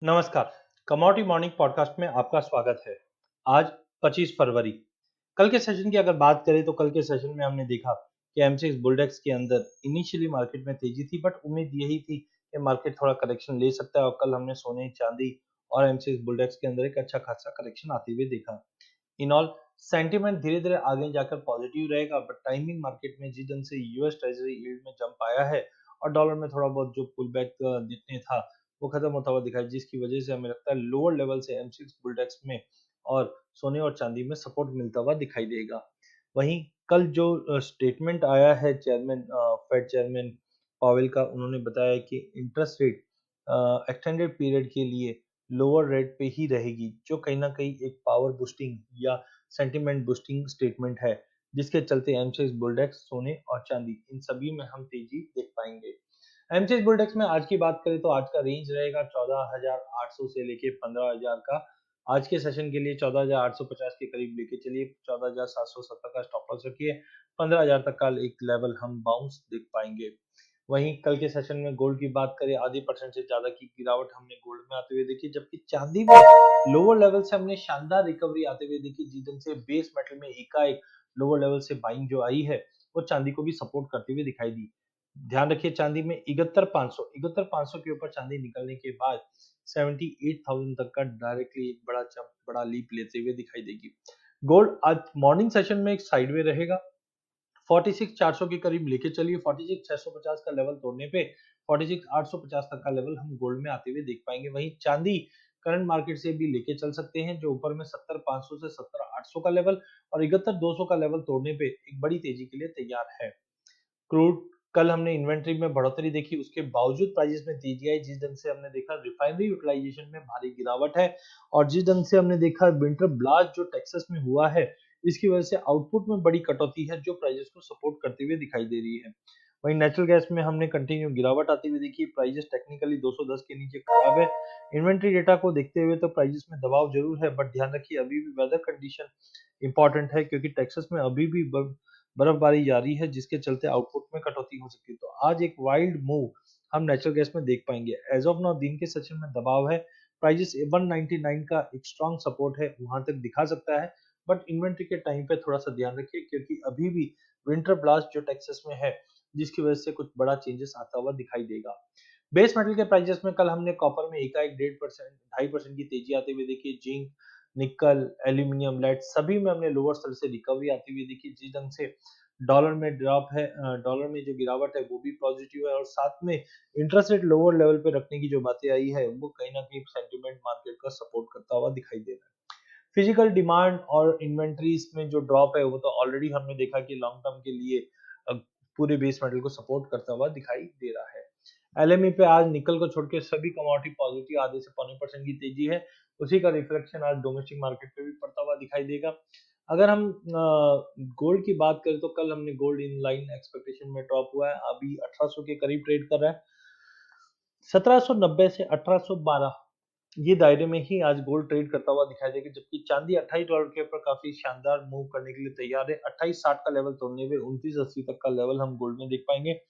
नमस्कार। Commodity morning podcast में आपका स्वागत है। आज 25 फरवरी। कल के सेशन की अगर बात करें तो कल के सेशन में हमने देखा कि एमसीएक्स बुलडेक्स के अंदर इनिशियली मार्केट में तेजी थी, बट उम्मीद यही थी कि मार्केट थोड़ा करेक्शन ले सकता है और कल हमने सोने, चांदी और एमसीएक्स बुलडेक्स के अंदर एक अच्छा खासा करेक्शन आते हुए देखा। इन ऑल सेंटीमेंट धीरे-धीरे आगे जाकर पॉजिटिव रहेगा, बट टाइमिंग मार्केट में जिस ढंग से यूएस ट्रेजरी यील्ड में जंप आया है और डॉलर में थोड़ा बहुत जो पुल बैक दिखने था वो खत्म होता हुआ दिखाई, जिसकी वजह से हमें लगता है लोअर लेवल से एमसीएक्स बुलडेक्स में और सोने और चांदी में सपोर्ट मिलता हुआ दिखाई देगा। वहीं कल जो स्टेटमेंट आया है चेयरमैन फेड चेयरमैन पावेल का, उन्होंने बताया कि इंटरेस्ट रेट एक्सटेंडेड पीरियड के लिए लोअर रेट पे ही रहेगी, जो कहीं ना कहीं एक पावर बूस्टिंग या सेंटिमेंट बूस्टिंग स्टेटमेंट है, जिसके चलते एमसीएक्स बुलडेक्स, सोने और चांदी इन सभी में हम तेजी देख पाएंगे। एमसीएक्स बुलडेक्स में आज की बात करें तो आज का रेंज रहेगा 14,800 से लेके 15,000 का। आज के सेशन के लिए 14,850 के करीब लेके चलिए, 14,770 का स्टॉप लॉस रखिए, 15,000 तक का एक लेवल हम बाउंस देख पाएंगे। वहीं कल के सेशन में गोल्ड की बात करें, आधी परसेंट से ज्यादा की गिरावट हमने गोल्ड में आते हुए देखी, जबकि चांदी में लोअर लेवल से हमने शानदार रिकवरी आते हुए देखी, जिस दिन से बेस मेटल में एकाएक लोअर लेवल से बाइंग जो आई है वो चांदी को भी सपोर्ट करते हुए दिखाई दी। ध्यान रखिए, चांदी में 71,500 के ऊपर चांदी निकलने के बाद 78,000 तक का डायरेक्टली एक बड़ा जंप, बड़ा लीप लेते हुए दिखाई देगी। गोल्ड आज मॉर्निंग सेशन में एक साइडवे रहेगा, 46,400 के करीब लेके चलिए, 46,650 का लेवल तोड़ने पे 46,850 तक का लेवल हम गोल्ड में आते हुए देख पाएंगे। वहीं चांदी करंट मार्केट से भी लेके चल सकते हैं, जो ऊपर में 70,500 से 70,800 का लेवल और 71,200 का लेवल तोड़ने पे एक बड़ी तेजी के लिए तैयार है। क्रूड, कल हमने इन्वेंट्री में बढ़ोतरी देखी, उसके बावजूद प्राइसेस में तेजी आई, जिस ढंग से हमने देखा रिफाइनरी यूटिलाइजेशन में भारी गिरावट है और जिस ढंग से हमने देखा विंटर ब्लास्ट जो टेक्सास में हुआ है, इसकी वजह से आउटपुट में बड़ी कटौती है, जो प्राइसेस को सपोर्ट करते हुए दिखाई दे रही है। वहीं नेचुरल गैस में हमने कंटिन्यू गिरावट आती हुई देखी, प्राइसेस टेक्निकली 210 के नीचे खराब है। इन्वेंट्री डेटा को देखते हुए तो प्राइसेस में दबाव जरूर है, बट ध्यान रखिए अभी भी वेदर कंडीशन इंपॉर्टेंट है, क्योंकि टेक्सास में अभी भी बर्फबारी जारी है, जिसके चलते आउटपुट में कटौती हो सकती है। तो आज एक वाइल्ड मूव हम नेचुरल गैस में देख पाएंगे। एज ऑफ नाउ दिन के सेशन में दबाव है, प्राइजेस 199 का एक स्ट्रॉन्ग सपोर्ट है, वहां तक दिखा सकता है, बट इन्वेंट्री के टाइम पे थोड़ा सा ध्यान रखिए, क्योंकि अभी भी विंटर ब्लास्ट जो टेक्सास में है, जिसकी वजह से कुछ बड़ा चेंजेस आता हुआ दिखाई देगा। बेस मेटल के प्राइजेस में कल हमने कॉपर में एकाएक 1.5% 2.5% की तेजी आते हुए देखी, जिंक, निकल, एल्यूमिनियम, लेड सभी में हमने लोअर स्तर से रिकवरी आती हुई देखी, जिस ढंग से डॉलर में ड्रॉप है, डॉलर में जो गिरावट है वो भी पॉजिटिव है और साथ में इंटरेस्ट रेट लोअर लेवल पे रखने की जो बातें आई है वो कहीं ना कहीं सेंटिमेंट मार्केट का सपोर्ट करता हुआ दिखाई दे रहा है। फिजिकल डिमांड और इन्वेंट्रीज में जो ड्रॉप है वो तो ऑलरेडी हमने देखा कि लॉन्ग टर्म के लिए अ, पूरे बेस मेटल को सपोर्ट करता हुआ दिखाई दे रहा है। एलएमई पे आज निकल को छोड़ के सभी कमोडिटी पॉजिटिव, आधे से पौने परसेंट की तेजी है, उसी का रिफ्लेक्शन आज डोमेस्टिक मार्केट पे भी पड़ता हुआ दिखाई देगा। अगर हम गोल्ड की बात करें तो कल हमने गोल्ड इन लाइन एक्सपेक्टेशन में ड्रॉप हुआ है, अभी 1800 के करीब ट्रेड कर रहा है। 1790 से 1812 ये दायरे में ही आज गोल्ड ट्रेड करता हुआ दिखाई देगा, जबकि चांदी $28 के ऊपर काफी शानदार मूव करने के लिए तैयार है। 2860 का लेवल तोड़ने पे 2980 तक का लेवल हम गोल्ड में देख पाएंगे।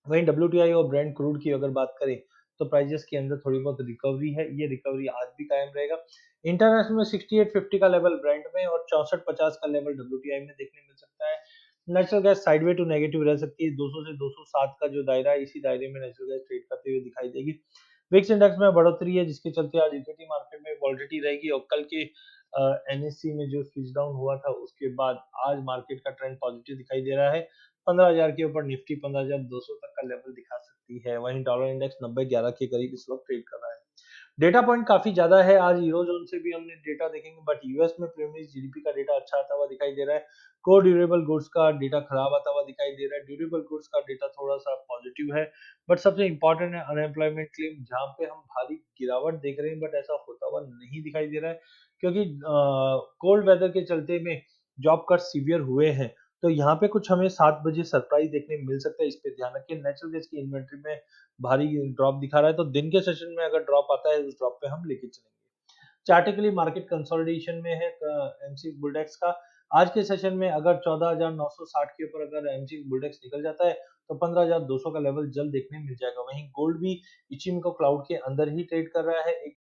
वहीं डब्ल्यूटीआई और ब्रेंट क्रूड की अगर बात करें तो प्राइजेस के अंदर थोड़ी बहुत रिकवरी है, ये रिकवरी आज भी कायम रहेगा। इंटरनेशनल में 6850 का लेवल ब्रेंट में और 6450 का लेवल डब्ल्यूटीआई में देखने मिल सकता है। Natural gas sideway to negative रह सकती है, 200 से 207 का जो दायरा है, इसी दायरे में नेचुरल गैस ट्रेड करते हुए दिखाई देगी। विक्स इंडेक्स में बढ़ोतरी है, जिसके चलते आज इक्विटी मार्केट में वॉलिडिटी रहेगी और कल के एनएससी में जो स्विच डाउन हुआ था उसके बाद आज मार्केट का ट्रेंड पॉजिटिव दिखाई दे रहा है। 15,000 के ऊपर निफ्टी 15,200 तक का लेवल दिखा सकती है। वहीं डॉलर इंडेक्स 90-11 के करीब इस वक्त ट्रेड कर रहा है। डेटा पॉइंट काफी ज्यादा है, आज यूरोजोन से भी हमने डेटा देखेंगे, बट यूएस में प्रीमियम जीडीपी का डेटा अच्छा आता हुआ दिखाई दे रहा है। कोर ड्यूरेबल गुड्स का डेटा खराब आता हुआ दिखाई दे रहा है, ड्यूरेबल गुड्स का डेटा थोड़ा सा पॉजिटिव है, बट सबसे इंपॉर्टेंट है अनएम्प्लॉयमेंट क्लेम, जहां पे हम भारी गिरावट देख रहे हैं, बट ऐसा होता हुआ नहीं दिखाई दे रहा है, क्योंकि कोल्ड वेदर के चलते में जॉब कट सीवियर हुए हैं। तो यहाँ पे कुछ हमें 7 बजे सरप्राइज देखने मिल सकता है, इस पे ध्यान रखिए। नेचुरल गैस की इन्वेंट्री में भारी ड्रॉप दिखा रहा है, तो दिन के सेशन में अगर ड्रॉप आता है उस ड्रॉप पे हम लेके चलेंगे। चार्टिकली मार्केट कंसोलिडेशन में है एमसीएक्स बुलडेक्स का। आज के सेशन में अगर 14,960 के ऊपर अगर एमसीएक्स बुलडेक्स निकल जाता है तो 15,200 का लेवल जल्द देखने मिल जाएगा। वहीं गोल्ड भी इचिमिको क्लाउड के अंदर ही ट्रेड कर रहा है। एक